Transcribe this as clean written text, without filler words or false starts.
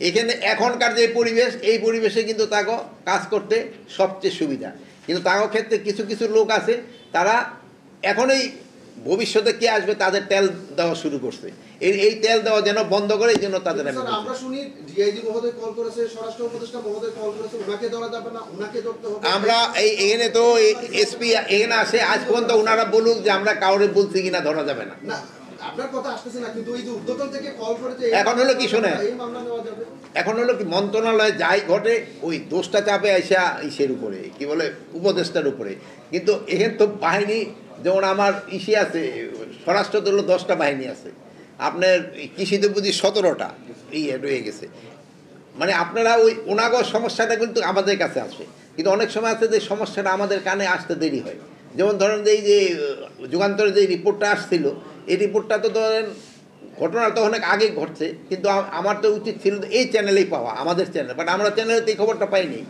এখানে এখনকার যে পরিবেশ, এই পরিবেশে কিন্তু তাকে কাজ করতে সবচেয়ে সুবিধা। কিন্তু তার ক্ষেত্রে কিছু কিছু লোক আছে, তারা এখনই ভবিষ্যতে কে আসবে তাদের তেল দেওয়া শুরু করছে। এই তেল দেওয়া যেন বন্ধ করে, এই জন্য তাদের আমরা শুনি ডিআইজি মহোদয় কল করেছে, স্বরাষ্ট্র উপদেষ্টা মহোদয় কল করেছে, ওনাকে ধরা যাবে না, ওনাকে ধরতে হবে। আমরা এখানে তো এসপি এখানে আসে, আজ পর্যন্ত ওনারা বলুক যে আমরা কাউরে বলছি কিনা ধরা যাবে না। আপনার কথা আসতেছে না, কিন্তু এই যে উদ্যোতন থেকে কল করেছে, এখন হলো কি শোনে, এই মামলা নেওয়া যাবে। এখন হলো কি মন্ত্রণালয়ে যাই ঘটে ওই দোষটা চাপে আইসা ইসের উপরে, কি বলে উপদেষ্টার উপরে। কিন্তু এখানে তো বাহিনী, যেমন আমার ইসে আছে, স্বরাষ্ট্র দল 10টা বাহিনী আছে, আপনার কৃষিতে বুঝি 17টা রয়ে গেছে। মানে আপনারা ওই ওনাগর সমস্যাটা কিন্তু আমাদের কাছে আসে, কিন্তু অনেক সময় আছে যে সমস্যাটা আমাদের কানে আসতে দেরি হয়। যেমন ধরেন যে এই যে যুগান্তরের যে রিপোর্টটা আসছিল, এই রিপোর্টটা তো ধরেন ঘটনা তো অনেক আগে ঘটছে, কিন্তু আমার তো উচিত ছিল এই চ্যানেলেই পাওয়া, আমাদের চ্যানেল, বাট আমরা চ্যানেলে তো এই খবরটা পাইনি।